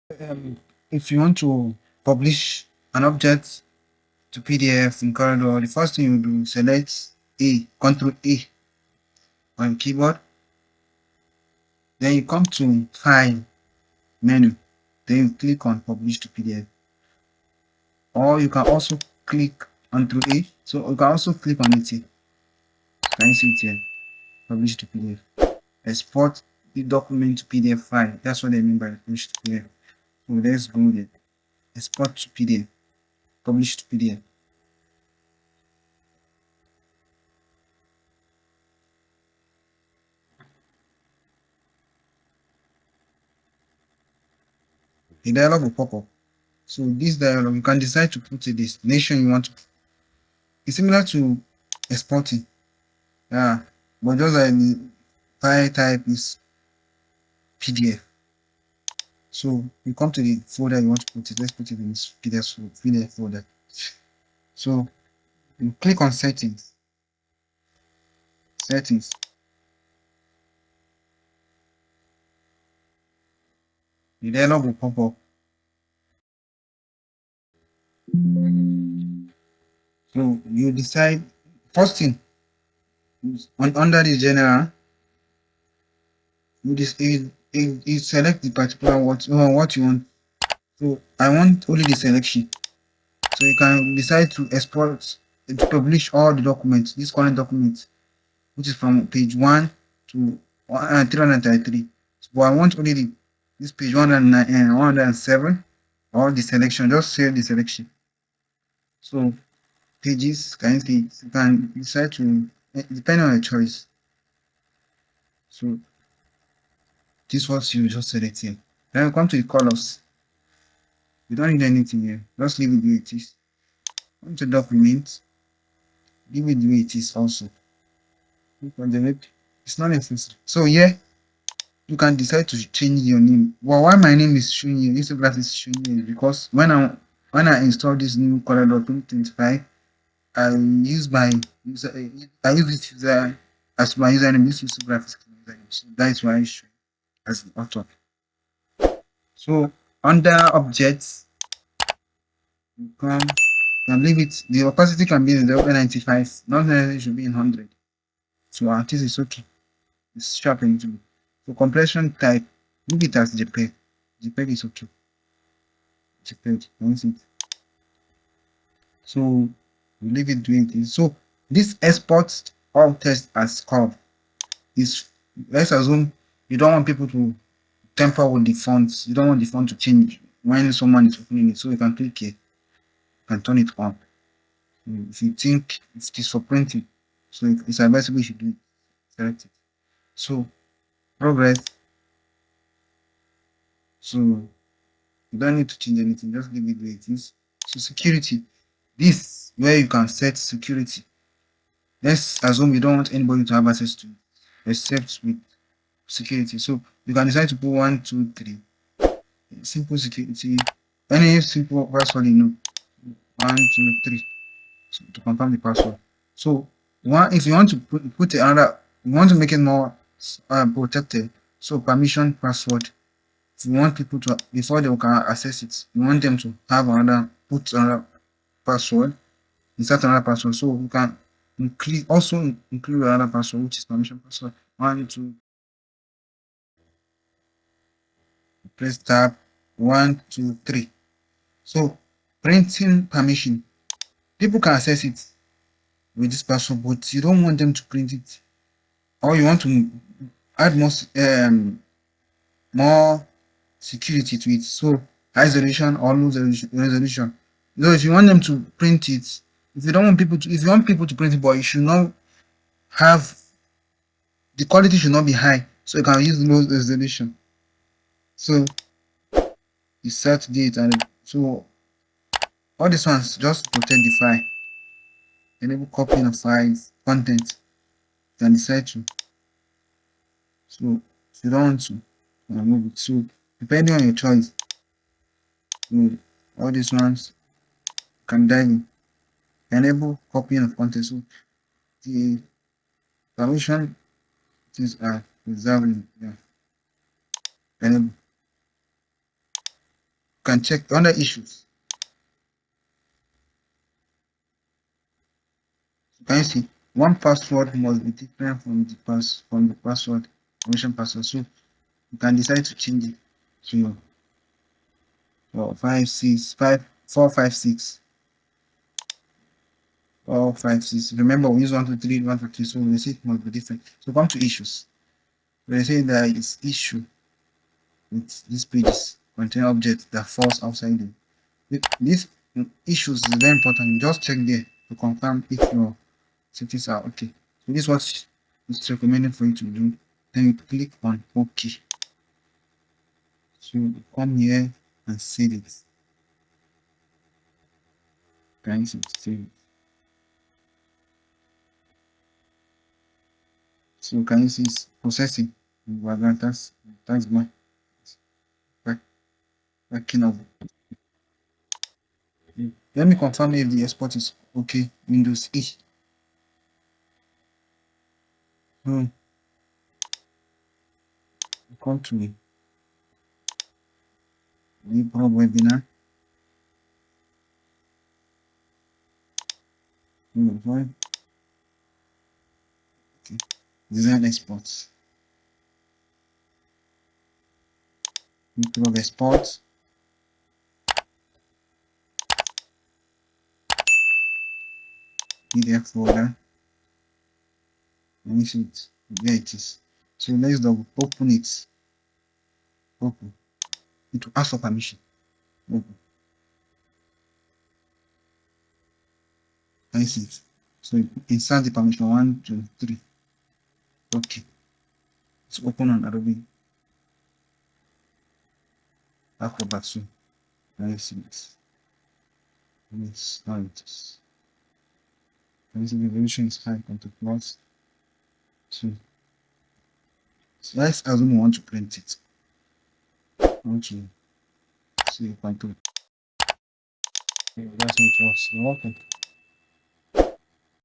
If you want to publish an object to PDF in CorelDRAW, the first thing you do, select A, Control A on keyboard. Then you come to File menu. Then you click on Publish to PDF. Or you can also click on Control A. So you can also click on it here. Can you see it here? Publish to PDF. Export the document to PDF file. That's what they mean by publish to PDF. So let's go there. Export to PDF. Publish to PDF. The dialog will pop up. So this dialog, you can decide to put a destination you want to. It's similar to exporting. Yeah, but just like the file type is PDF. So you come to the folder you want to put it. Let's put it in this PDF folder. So you click on settings. Settings. The dialog will pop up. So you decide first thing under the general, you select the particular what you want. So I want only the selection. So you can decide to export to publish all the documents, this current document, which is from page 1 to 333. But I want only this page 109 and 107, all the selection, just save the selection. So pages, can you see, you can decide to, depending on your choice. So this was you just select here. Then we come to the colors. You don't need anything here, just leave it the way it is. Come to document, leave it the way it is also. It's not necessary. So yeah, you can decide to change your name. Well, why my name is showing here, this class is showing here, because when I install this new CorelDRAW 2025, I use my user, I use this user as my username. This user graphics username. So that is why I show as an author. So under objects, you can leave it. The opacity can be in 95. Not necessarily it should be in 100. So at least it's okay. It's sharp and to. So compression type, leave it as JPEG. JPEG is okay. JPEG, once it. So we leave it doing this. So this export all text as curve is, let's assume you don't want people to tamper with the fonts. You don't want the font to change when someone is opening it. So you can click here, you can turn it on. If you think it is for printing, so it's advisable you should do it. Select it. So progress. So you don't need to change anything, just leave it the way it is. So security, this where you can set security. Let's assume you don't want anybody to have access to it except with security. So you can decide to put 1, 2, 3. Simple security. Any simple password, 1, 2, 3. So to confirm the password. So if you want to put another, you want to make it more protected. So permission password. If you want people to, before they can access it, you want them to have put another password, insert another password. So you can also include another password, which is permission password. 1, 2, press tab, 1, 2, 3. So printing permission. People can access it with this password, but you don't want them to print it. Or you want to add more security to it. So isolation or low resolution. So if you want them to print it, if you want people to print it, but you should not have, the quality should not be high, so you can use low resolution. So you set date, and so all these ones just protect the file. Enable copying of files, content. You can decide to. So if you don't want to, remove it. So depending on your choice, all these ones can dive in. Enable copying of content. So the permission is reserved. Yeah. Enable. can check under issues. Can you see one password must be different from the password permission password? So you can decide to change it to 456. Remember, we use 1, 2, 3, 1, 2, 3. So we say it must be different. So come to issues. We say there is issue with these pages contain objects that falls outside them. These issues is very important. Just check there to confirm if your settings are okay. So this is what it's recommended for you to do. Then you click on OK. So you come here and save it. Can you save it? So can you see it's processing? That's my backing up. Let me confirm if the export is okay. Windows E. Come to me. Bprog webinar. Okay. Design exports. Bprog export. PDF folder. Let me see it. There it is. So let's double open it. Open. It will ask for permission. Open. I see it. So insert the permission 1, 2, 3. Okay. It's open on Adobe Acrobat soon. I see it. Yes, now it is. Can you see the resolution is high contact plus 2. So let's assume we want to print it. I want to see if I do. Okay, that's how it works. You're welcome.